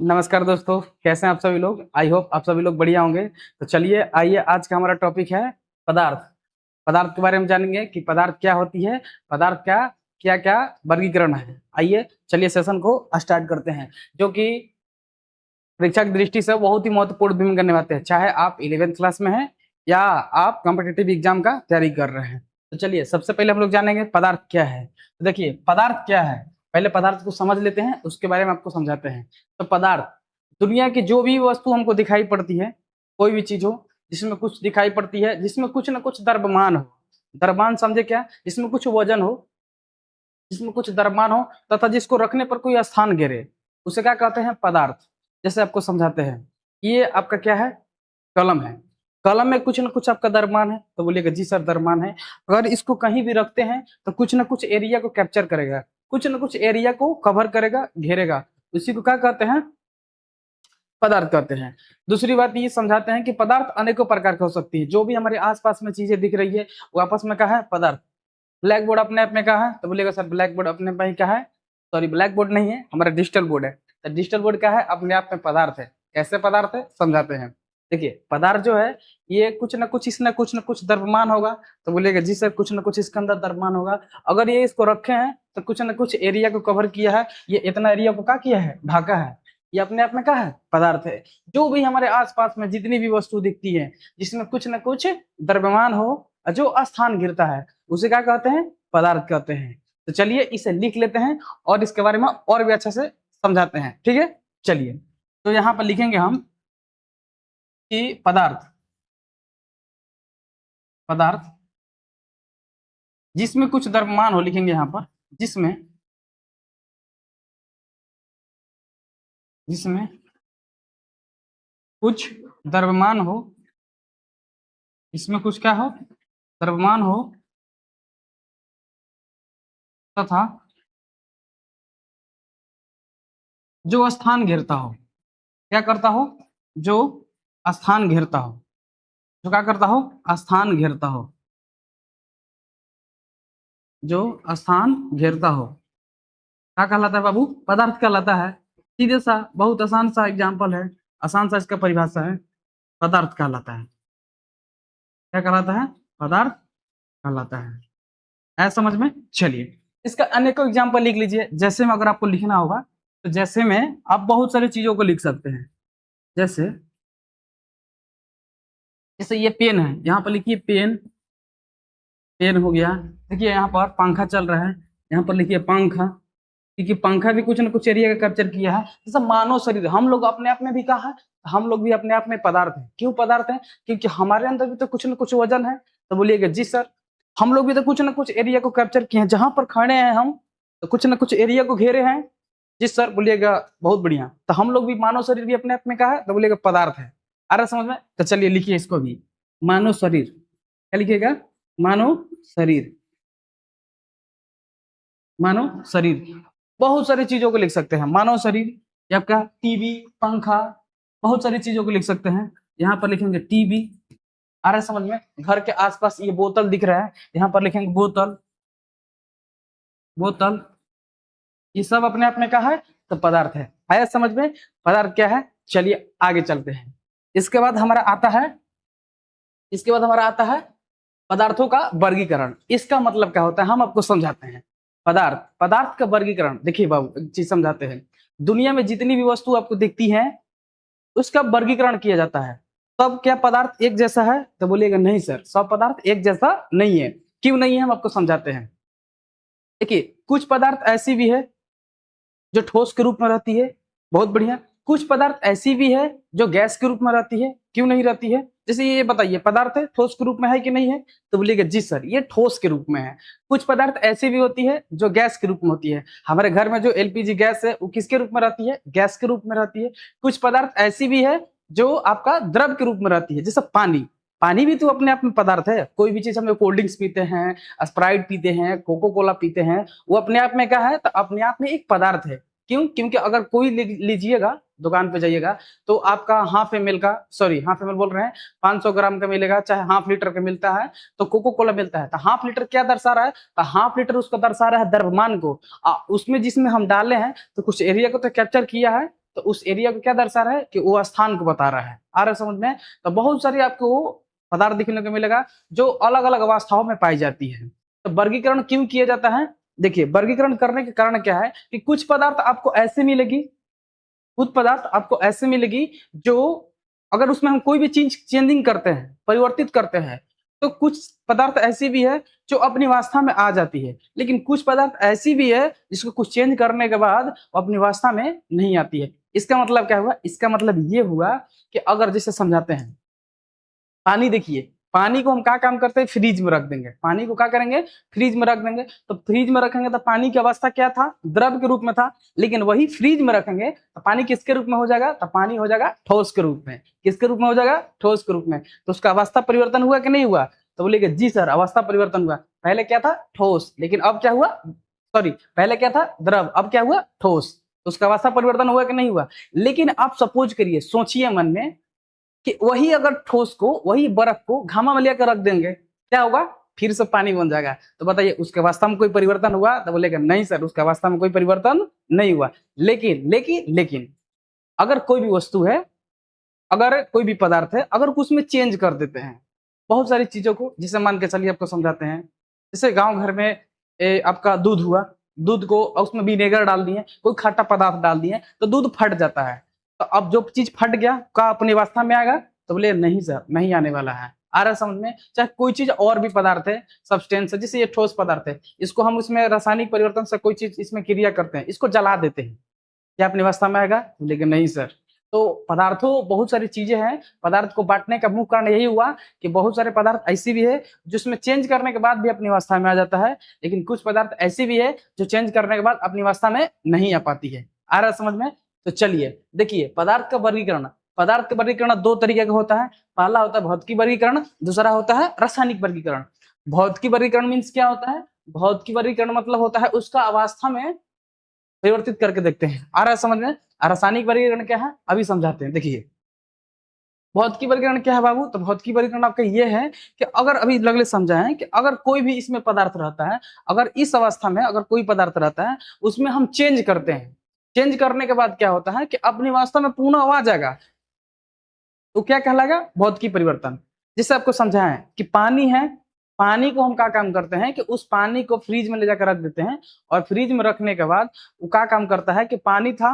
नमस्कार दोस्तों, कैसे हैं आप सभी लोग। आई होप आप सभी लोग बढ़िया होंगे। तो चलिए आइए, आज का हमारा टॉपिक है पदार्थ। पदार्थ के बारे में जानेंगे कि पदार्थ क्या होती है, पदार्थ का क्या क्या वर्गीकरण है। आइए चलिए सेशन को स्टार्ट करते हैं, जो कि परीक्षा की दृष्टि से बहुत ही महत्वपूर्ण भूमिका निभाते हैं, चाहे आप 11th क्लास में हैं या आप कॉम्पिटिटिव एग्जाम का तैयारी कर रहे हैं। तो चलिए सबसे पहले हम लोग जानेंगे पदार्थ क्या है। तो देखिए पदार्थ क्या है, पहले पदार्थ को समझ लेते हैं, उसके बारे में आपको समझाते हैं। तो पदार्थ दुनिया की जो भी वस्तु हमको दिखाई पड़ती है, कोई भी चीज हो जिसमें कुछ दिखाई पड़ती है, जिसमें कुछ ना कुछ द्रव्यमान हो। द्रव्यमान समझे क्या, जिसमें कुछ वजन हो, जिसमें कुछ द्रव्यमान हो तथा जिसको रखने पर कोई स्थान घेरे, उसे क्या कहते हैं, पदार्थ। जैसे आपको समझाते हैं, ये आपका क्या है, कलम है। कलम में कुछ ना कुछ आपका द्रव्यमान है, तो बोलिएगा जी सर द्रव्यमान है। अगर इसको कहीं भी रखते हैं तो कुछ ना कुछ एरिया को कैप्चर करेगा, कुछ ना कुछ एरिया को कवर करेगा, घेरेगा, उसी को क्या कहते हैं, पदार्थ कहते हैं। दूसरी बात ये समझाते हैं कि पदार्थ अनेकों प्रकार की हो सकती है। जो भी हमारे आसपास में चीजें दिख रही है वो आपस में क्या है, पदार्थ। ब्लैक बोर्ड अपने आप में क्या है, तो बोलिएगा सर ब्लैक बोर्ड अपने में ही क्या है, सॉरी ब्लैक बोर्ड नहीं है, हमारा डिजिटल बोर्ड है। तो डिजिटल बोर्ड क्या है, अपने आप में पदार्थ है। कैसे पदार्थ है समझाते हैं। देखिए पदार्थ जो है ये कुछ ना कुछ, इसमें कुछ ना कुछ द्रव्यमान होगा, तो बोलिएगा जी सर कुछ ना कुछ इसके अंदर द्रव्यमान होगा। अगर ये इसको रखे हैं तो कुछ ना कुछ एरिया को कवर किया है, ये इतना एरिया को क्या किया है, ढाका है, ये अपने आप में क्या है, पदार्थ है। जो भी हमारे आसपास में जितनी भी वस्तु दिखती है जिसमें कुछ ना कुछ द्रव्यमान हो, जो स्थान गिरता है, उसे क्या कहते हैं, पदार्थ कहते हैं। तो चलिए इसे लिख लेते हैं और इसके बारे में और भी अच्छे से समझाते हैं, ठीक है। चलिए तो यहाँ पर लिखेंगे हम कि पदार्थ, पदार्थ जिसमें कुछ द्रव्यमान हो, लिखेंगे यहाँ पर जिसमें, जिसमें कुछ द्रव्यमान हो, इसमें कुछ क्या हो, द्रव्यमान हो तथा जो स्थान घेरता हो, क्या करता हो, जो स्थान घेरता हो, जो क्या करता हो, स्थान घेरता हो, जो स्थान घेरता हो, क्या कहलाता है बाबू, पदार्थ कहलाता है। सीधे सा बहुत आसान सा एग्जांपल है, आसान सा इसका परिभाषा है, पदार्थ कहलाता है। क्या कहलाता है, पदार्थ कहलाता है। ऐसा समझ में। चलिए इसका अनेकों एग्जांपल लिख लीजिए। जैसे में अगर आपको लिखना होगा तो जैसे में आप बहुत सारी चीजों को लिख सकते हैं। जैसे जैसे ये पेन है, यहाँ पर लिखिए पेन, पेन हो गया। देखिए यहाँ पर पंखा चल रहा है, यहाँ पर लिखिए पंखा, क्योंकि पंखा भी कुछ ना कुछ एरिया का कैप्चर किया है। जैसे मानव शरीर, हम लोग अपने आप में भी कहा है, हम लोग भी अपने आप में पदार्थ है। क्यों पदार्थ है, क्योंकि हमारे अंदर भी तो कुछ ना कुछ वजन है। तो बोलिएगा जी सर हम लोग भी तो कुछ ना कुछ एरिया को कैप्चर किए हैं, जहां पर खड़े हैं हम तो कुछ ना कुछ एरिया को घेरे हैं। जी सर बोलिएगा बहुत बढ़िया। तो हम लोग भी, मानव शरीर भी अपने आप में कहा है, तो बोलिएगा पदार्थ है। आ रहा समझ में। तो चलिए लिखिए इसको भी, मानव शरीर, क्या लिखिएगा, मानव शरीर, मानव शरीर। बहुत सारी चीजों को लिख सकते हैं मानव शरीर, या आपका टीवी, पंखा, बहुत सारी चीजों को लिख सकते हैं। यहाँ पर लिखेंगे टीवी, आ रहा है समझ में। घर के आसपास ये बोतल दिख रहा है, यहाँ पर लिखेंगे बोतल, बोतल, ये सब अपने आप में क्या है, तो पदार्थ है। आया समझ में, पदार्थ क्या है। चलिए आगे चलते हैं। इसके बाद हमारा आता है, इसके बाद हमारा आता है पदार्थों का वर्गीकरण। इसका मतलब क्या होता है हम आपको समझाते हैं। पदार्थ, पदार्थ का वर्गीकरण देखिए बाबू, एक चीज समझाते हैं। दुनिया में जितनी भी वस्तु आपको दिखती है उसका वर्गीकरण किया जाता है। सब क्या पदार्थ एक जैसा है, तो बोलिएगा नहीं सर सब पदार्थ एक जैसा नहीं है। क्यों नहीं है हम आपको समझाते हैं। देखिए कुछ पदार्थ ऐसी भी है जो ठोस के रूप में रहती है, बहुत बढ़िया। कुछ पदार्थ ऐसी भी है जो गैस के रूप में रहती है। क्यों नहीं रहती है, जैसे ये बताइए पदार्थ है, ठोस के रूप में है कि नहीं है, तो बोलिएगा जी सर ये ठोस के रूप में है। कुछ पदार्थ ऐसी भी होती है जो गैस के रूप में होती है। हमारे घर में जो एलपीजी गैस है वो किसके रूप में रहती है, गैस के रूप में रहती है। कुछ पदार्थ ऐसी भी है जो आपका द्रव के रूप में रहती है, जैसे पानी। पानी भी तो अपने आप में पदार्थ है। कोई भी चीज, हम कोल्ड ड्रिंक्स पीते हैं, स्प्राइट पीते हैं, कोको कोला पीते हैं, वो अपने आप में क्या है, तो अपने आप में एक पदार्थ है। क्यों, क्योंकि अगर कोई लीजिएगा, दुकान पे जाइएगा तो आपका हाफ एम एल का, सॉरी हाफ एम एल बोल रहे हैं, 500 ग्राम का मिलेगा, चाहे हाफ लीटर का मिलता है, तो कोको कोला मिलता है। तो हाफ लीटर क्या दर्शा रहा है, तो हाफ लीटर उसको दर्शा रहा है द्रव्यमान को। उसमें जिसमें हम डाले हैं तो कुछ एरिया को तो कैप्चर किया है, तो उस एरिया को क्या दर्शा रहा है कि वो स्थान को बता रहा है। आ रहा है समझ में? तो बहुत सारी आपको पदार्थ दिखने को मिलेगा जो अलग अलग अवस्थाओं में पाई जाती है। तो वर्गीकरण क्यों किया जाता है? देखिए, वर्गीकरण करने के कारण क्या है कि कुछ पदार्थ आपको ऐसे मिलेगी, कुछ पदार्थ आपको ऐसे मिलेगी जो अगर उसमें हम कोई भी चीज चेंजिंग करते हैं, परिवर्तित करते हैं, तो कुछ पदार्थ ऐसी भी है जो अपनी अवस्था में आ जाती है, लेकिन कुछ पदार्थ ऐसी भी है जिसको कुछ चेंज करने के बाद वो अपनी अवस्था में नहीं आती है। इसका मतलब क्या हुआ? इसका मतलब ये हुआ कि अगर जैसे समझाते हैं, पानी देखिए, पानी को हम क्या काम करते हैं? फ्रीज में रख देंगे। पानी को क्या करेंगे? फ्रीज में रख देंगे। तो फ्रीज में रखेंगे तो पानी की अवस्था क्या था? द्रव के रूप में था। लेकिन वही फ्रीज में रखेंगे तो पानी किसके रूप में हो जाएगा? तो पानी हो जाएगा ठोस के रूप में। किसके रूप में हो जाएगा? ठोस के रूप में। तो उसका अवस्था परिवर्तन हुआ कि नहीं हुआ? तो बोलेंगे जी सर, अवस्था परिवर्तन हुआ। पहले क्या था? ठोस, लेकिन अब क्या हुआ? सॉरी, पहले क्या था? द्रव, अब क्या हुआ? ठोस। तो उसका अवस्था परिवर्तन हुआ कि नहीं हुआ? लेकिन आप सपोज करिए, सोचिए मन में कि वही अगर ठोस को, वही बर्फ को घामा में लेकर रख देंगे, क्या होगा? फिर से पानी बन जाएगा। तो बताइए, उसके अवस्था में कोई परिवर्तन हुआ? तो बोलेगा नहीं सर, उसके अवस्था में कोई परिवर्तन नहीं हुआ। लेकिन अगर कोई भी वस्तु है, अगर कोई भी पदार्थ है, अगर उसमें चेंज कर देते हैं बहुत सारी चीजों को, जिसे मान के चलिए आपको समझाते हैं। जैसे गांव घर में आपका दूध हुआ, दूध को उसमें विनेगर डाल दिए, कोई खट्टा पदार्थ डाल दिए, तो दूध फट जाता है। तो अब जो चीज फट गया, क्या अपनी अवस्था में आएगा? तो बोले नहीं सर, नहीं आने वाला है। आ रहा है समझ में? चाहे कोई चीज और भी पदार्थ है, सब्सटेंस है, जैसे ये ठोस पदार्थ है, इसको हम उसमें रासायनिक परिवर्तन से कोई चीज इसमें क्रिया करते हैं, इसको जला देते हैं, क्या अपनी अवस्था में आएगा? लेकिन नहीं सर। तो पदार्थों, बहुत सारी चीजें हैं, पदार्थ को बांटने का मुख्य कारण यही हुआ कि बहुत सारे पदार्थ ऐसी भी है जिसमें चेंज करने के बाद भी अपनी अवस्था में आ जाता है, लेकिन कुछ पदार्थ ऐसी भी है जो चेंज करने के बाद अपनी अवस्था में नहीं आ पाती है। आ रहा है समझ में? तो चलिए देखिए, पदार्थ का वर्गीकरण, पदार्थ का वर्गीकरण दो तरीके का होता है। पहला होता है भौतिकी वर्गीकरण, दूसरा होता है रासायनिक वर्गीकरण। भौतिकी वर्गीकरण मीन्स क्या होता है? भौतिकी वर्गीकरण मतलब होता है उसका अवस्था में परिवर्तित करके देखते हैं। आ रहा है समझ में? रासायनिक वर्गीकरण क्या है अभी समझाते हैं। देखिए, भौतिकी वर्गीकरण क्या है बाबू? तो भौतिकी वर्गीकरण आपका ये है कि अगर अभी लगले समझाएं कि अगर कोई भी इसमें पदार्थ रहता है, अगर इस अवस्था में अगर कोई पदार्थ रहता है, उसमें हम चेंज करते हैं, चेंज करने के बाद क्या होता है कि अपनी अवस्था में पुनः आ जाएगा, तो क्या कहलाएगा? भौतिकी परिवर्तन। जिससे आपको समझाएं कि पानी है, पानी को हम क्या काम करते हैं कि उस पानी को फ्रीज में ले जाकर रख देते हैं, और फ्रीज में रखने के बाद वो क्या काम करता है कि पानी था,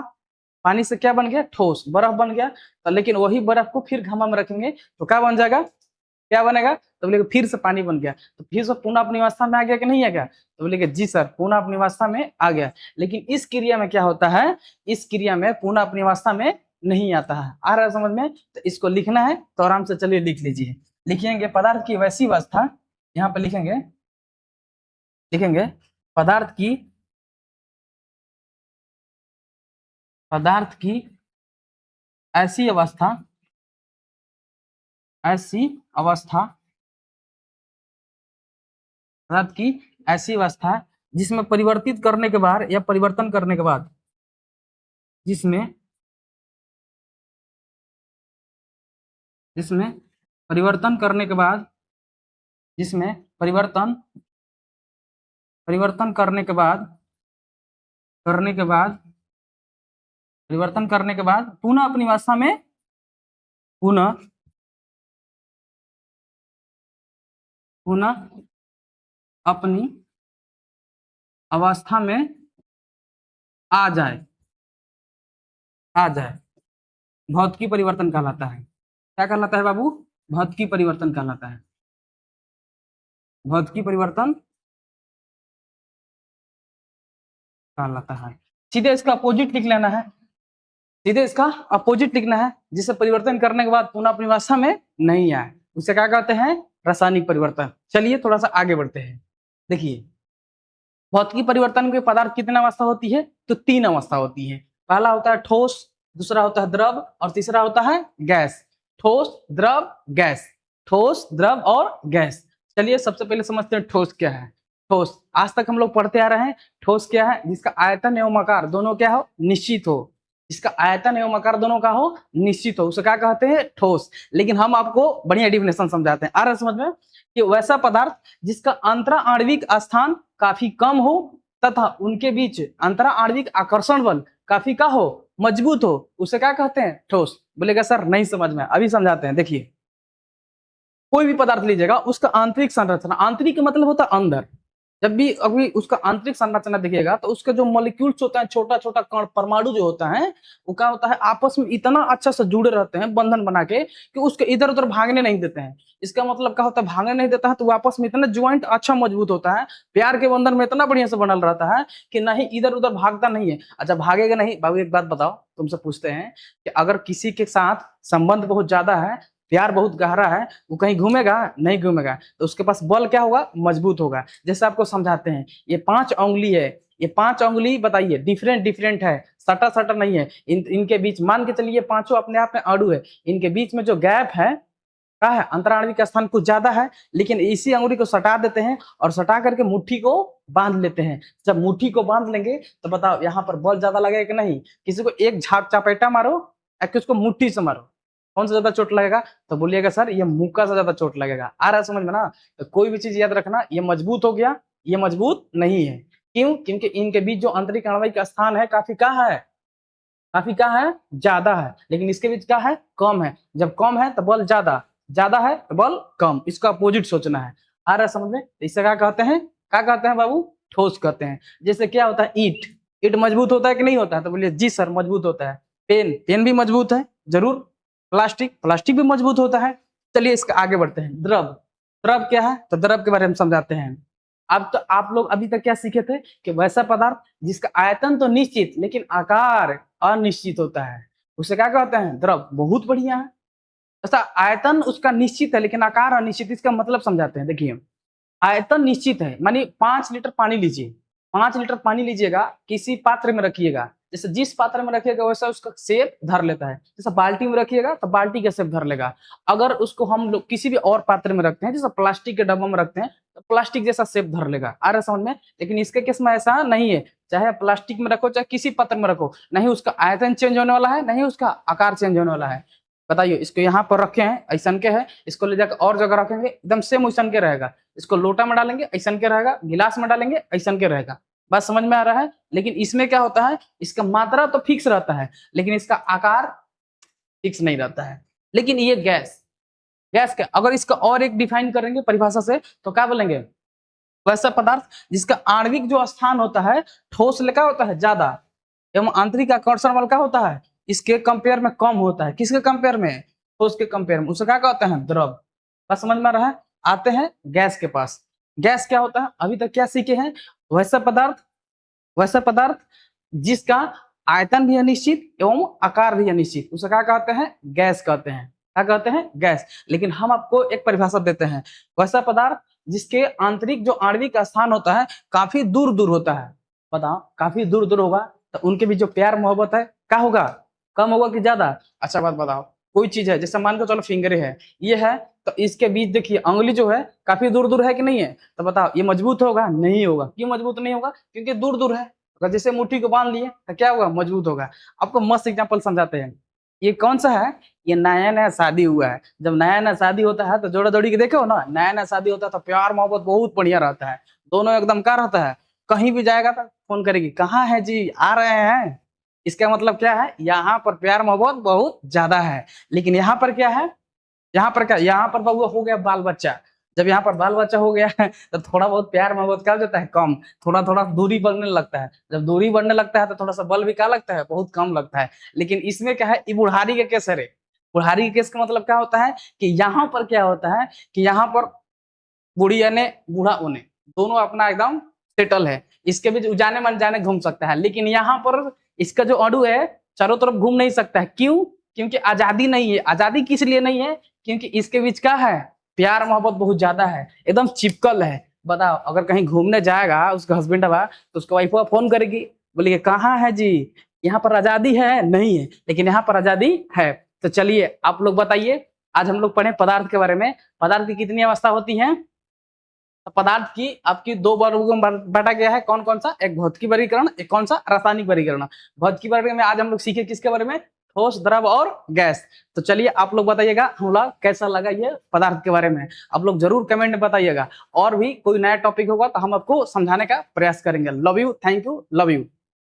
पानी से क्या बन गया? ठोस, बर्फ बन गया। तो लेकिन वही बर्फ को फिर घामा में रखेंगे तो क्या बन जाएगा? क्या बनेगा? तो बोले फिर से पानी बन गया। तो फिर से पुनः अपनी अवस्था में आ गया कि नहीं आ गया? तो बोले जी सर, पुनः अपनी अवस्था में आ गया। लेकिन इस क्रिया में क्या होता है? इस क्रिया में पुनः अपनी अवस्था में नहीं आता है। आ रहा है समझ में? तो इसको लिखना है तो आराम से चलिए लिख लीजिए। लिखेंगे पदार्थ की वैसी अवस्था, यहाँ पर लिखेंगे, लिखेंगे पदार्थ की, पदार्थ की ऐसी अवस्था, ऐसी अवस्था, पदार्थ की ऐसी अवस्था जिसमें परिवर्तित करने के बाद या परिवर्तन करने के बाद, जिसमें जिसमें परिवर्तन करने के बाद, जिसमें परिवर्तन, परिवर्तन करने के बाद, करने के बाद, परिवर्तन करने के बाद पुनः अपनी अवस्था में, पुनः पुनः अपनी अवस्था में आ जाए, आ जाए, भौतिकी परिवर्तन कहलाता है। क्या कहलाता है बाबू? भौतिकी परिवर्तन कहलाता है। भौतिकी परिवर्तन कहलाता है। सीधे इसका अपोजिट लिख लेना है, सीधे इसका अपोजिट लिखना है, जिसे परिवर्तन करने के बाद पुनः अपनी अवस्था में नहीं आए, उसे क्या कहते हैं? रासायनिक परिवर्तन। चलिए थोड़ा सा आगे बढ़ते हैं। देखिए, भौतिकी परिवर्तन के पदार्थ कितनी अवस्था होती है? तो तीन अवस्था होती है। पहला होता है ठोस, दूसरा होता है द्रव, और तीसरा होता है गैस। ठोस, द्रव, गैस, ठोस, द्रव और गैस। चलिए सबसे पहले समझते हैं ठोस क्या है। ठोस आज तक हम लोग पढ़ते आ रहे हैं। ठोस क्या है? जिसका आयतन एवं आकार दोनों क्या हो? निश्चित हो। जिसका आयतन एवं आकार दोनों का हो? निश्चित हो, उसे क्या कहते हैं? ठोस। लेकिन हम आपको बढ़िया डिफिनेशन समझाते हैं। आ रहा है समझ में? कि वैसा पदार्थ जिसका अंतरा आणविक स्थान काफी कम हो तथा उनके बीच अंतरा आणविक आकर्षण बल काफी का हो? मजबूत हो, उसे क्या कहते हैं? ठोस। बोलेगा सर नहीं समझ में, अभी समझाते हैं। देखिए, कोई भी पदार्थ लीजिएगा, उसका आंतरिक संरचना, आंतरिक का मतलब होता है अंदर। जब भी अभी उसका आंतरिक संरचना देखिएगा तो उसके जो मॉलिक्यूल्स होता है, छोटा छोटा कण, परमाणु जो होता है, वो क्या होता है, आपस में इतना अच्छा से जुड़े रहते हैं बंधन बना के कि उसके इधर उधर भागने नहीं देते हैं। इसका मतलब क्या होता है, भागने नहीं देता है तो वो आपस में इतना ज्वाइंट अच्छा मजबूत होता है, प्यार के बंधन में इतना बढ़िया से बनल रहता है कि नहीं इधर उधर भागता नहीं है। अच्छा भागेगा नहीं? बाबू एक बात बताओ, तुमसे पूछते हैं कि अगर किसी के साथ संबंध बहुत ज्यादा है, प्यार बहुत गहरा है, वो कहीं घूमेगा? नहीं घूमेगा। तो उसके पास बल क्या होगा? मजबूत होगा। जैसे आपको समझाते हैं, ये 5 उंगली है, ये 5 उंगली बताइए डिफरेंट डिफरेंट है, सटा सटा नहीं है। इनके बीच मान के चलिए पांचों अपने आप में अणु है, इनके बीच में जो गैप है क्या है? अंतराणविक स्थान कुछ ज्यादा है, लेकिन इसी अंगुली को सटा देते हैं और सटा करके मुट्ठी को बांध लेते हैं। जब मुट्ठी को बांध लेंगे तो बताओ यहाँ पर बल ज्यादा लगेगा कि नहीं? किसी को एक झाप चपेटा मारो या किसको मुट्ठी से मारो, कौन सा ज्यादा चोट लगेगा? तो बोलिएगा सर ये मुक्का से ज्यादा चोट लगेगा। आ रहा है समझ में ना? तो कोई भी चीज याद रखना, ये मजबूत हो गया, ये मजबूत नहीं है। क्यों? क्योंकि इनके बीच जो आंतरिक आणविक स्थान है काफी क्या है? काफी क्या है? ज्यादा है। लेकिन इसके बीच क्या है? कम है। जब कम है तो बल ज्यादा, ज्यादा है तो बल कम। इसका अपोजिट सोचना है। आ रहा है समझ में? इसे क्या कहते हैं? क्या कहते हैं बाबू? ठोस कहते हैं। जैसे क्या होता है? ईंट, ईंट मजबूत होता है कि नहीं होता है? तो बोलिए जी सर मजबूत होता है। पेन, पेन भी मजबूत है जरूर। प्लास्टिक, प्लास्टिक भी मजबूत होता है। चलिए इसका आगे बढ़ते हैं। द्रव, द्रव क्या है? तो द्रव के बारे में समझाते हैं। अब तो आप लोग अभी तक क्या सीखे थे कि वैसा पदार्थ जिसका आयतन तो निश्चित लेकिन आकार अनिश्चित होता है, उसे क्या कहते हैं? द्रव। बहुत बढ़िया है। ऐसा आयतन उसका निश्चित है लेकिन आकार अनिश्चित, इसका मतलब समझाते हैं। देखिए, आयतन निश्चित है, मानिए 5 लीटर पानी लीजिए, 5 लीटर पानी लीजिएगा, किसी पात्र में रखिएगा, जैसे जिस पात्र में रखिएगा वैसा उसका शेप धर लेता है। जैसे बाल्टी में रखिएगा तो बाल्टी का शेप धर लेगा। अगर उसको हम लोग किसी भी और पात्र में रखते हैं, जैसे प्लास्टिक के डब्बा में रखते हैं, तो प्लास्टिक जैसा शेप धर लेगा। आ रहा समझ में? लेकिन इसके केस में ऐसा नहीं है। चाहे प्लास्टिक में रखो चाहे किसी पात्र में रखो, नहीं उसका आयतन चेंज होने वाला है, नहीं उसका आकार चेंज होने वाला है। बताइए, इसको यहाँ पर रखे हैं ऐसन के है, इसको ले जाकर और जगह रखेंगे एकदम सेम ऐसन के रहेगा। इसको लोटा में डालेंगे ऐसन के रहेगा, गिलास में डालेंगे ऐसन के रहेगा। बात समझ में आ रहा है? लेकिन इसमें क्या होता है, इसका मात्रा तो फिक्स रहता है लेकिन इसका आकार फिक्स नहीं रहता है। लेकिन ये गैस, गैस का अगर इसका और एक डिफाइन करेंगे परिभाषा से तो क्या बोलेंगे? वैसा पदार्थ जिसका आणविक जो स्थान होता है ठोस लेका होता है ज्यादा, एवं आंतरिक आकर्षण बल का होता है इसके कंपेयर में कम होता है। किसके कंपेयर में? ठोस के कंपेयर में। उसे क्या कहते हैं? द्रव। बात समझ में आ रहा है? आते हैं गैस के पास। गैस क्या होता है? अभी तक क्या सीखे हैं? वैसा पदार्थ, वैसा पदार्थ जिसका आयतन भी अनिश्चित एवं आकार भी अनिश्चित, उसे क्या कहते हैं? गैस कहते हैं। क्या कहते हैं? गैस। लेकिन हम आपको एक परिभाषा देते हैं, वैसा पदार्थ जिसके आंतरिक जो आणविक स्थान होता है काफी दूर दूर होता है। बताओ, काफी दूर दूर होगा तो उनके बीच जो प्यार मोहब्बत है क्या होगा? कम होगा कि ज्यादा? अच्छा बात बताओ, कोई चीज है जैसे मान के चलो फिंगरे है, ये है तो इसके बीच देखिए अंगुली जो है काफी दूर दूर है कि नहीं है? तो बताओ ये मजबूत होगा? नहीं होगा। क्यों मजबूत नहीं होगा? क्योंकि दूर दूर है। अगर जैसे मुट्ठी को बांध लिए तो क्या होगा? मजबूत होगा। आपको मस्त एग्जाम्पल समझाते हैं। ये कौन सा है? ये नया नया शादी हुआ है। जब नया नया शादी होता है तो जोड़ा जोड़ी के देखो ना, नया नया शादी होता है तो प्यार मोहब्बत बहुत बढ़िया रहता है, दोनों एकदम क्या रहता है, कहीं भी जाएगा तो फोन करेगी, कहाँ है जी, आ रहे हैं। इसका मतलब क्या है? यहाँ पर प्यार मोहब्बत बहुत ज्यादा है। लेकिन यहाँ पर क्या है? यहाँ पर क्या? यहाँ पर बउआ हो गया बाल बच्चा। जब यहाँ पर बाल बच्चा हो गया है तो थोड़ा बहुत प्यार मोहब्बत क्या हो जाता है? कम। थोड़ा थोड़ा दूरी बढ़ने लगता है। जब दूरी बढ़ने लगता है तो थोड़ा सा बल भी क्या लगता है? बहुत कम लगता है। लेकिन इसमें क्या है? ये बुढ़ारी के केस है रे। बुढ़ारी के केस का मतलब क्या होता है कि यहाँ पर क्या होता है कि यहाँ पर बुढ़िया ने बूढ़ा ओने दोनों अपना एकदम सेटल है। इसके बीच जाने मन जाने घूम सकता है। लेकिन यहाँ पर इसका जो अणु है चारों तरफ घूम नहीं सकता है। क्यों? क्योंकि आजादी नहीं है। आजादी किस लिए नहीं है? क्योंकि इसके बीच क्या है? प्यार मोहब्बत बहुत ज्यादा है, एकदम चिपकल है। बताओ, अगर कहीं घूमने जाएगा उसका हस्बैंड है तो उसका वाइफ फोन करेगी, बोलेगी कहाँ है जी, यहाँ पर आजादी है? नहीं है। लेकिन यहाँ पर आजादी है। तो चलिए आप लोग बताइए, आज हम लोग पढ़े पदार्थ के बारे में। पदार्थ की कितनी अवस्था होती है? पदार्थ की आपकी 2 वर्गों में बांटा गया है। कौन कौन सा? एक भौतिकी वर्गीकरण, एक कौन सा? रासायनिक वर्गीकरण। भौतिकी वर्गीकरण में आज हम लोग सीखे किसके बारे में? ठोस, द्रव और गैस। तो चलिए आप लोग बताइएगा हम लोग कैसा लगा ये पदार्थ के बारे में। आप लोग जरूर कमेंट में बताइएगा। और भी कोई नया टॉपिक होगा तो हम आपको समझाने का प्रयास करेंगे। Love you, thank you, love you.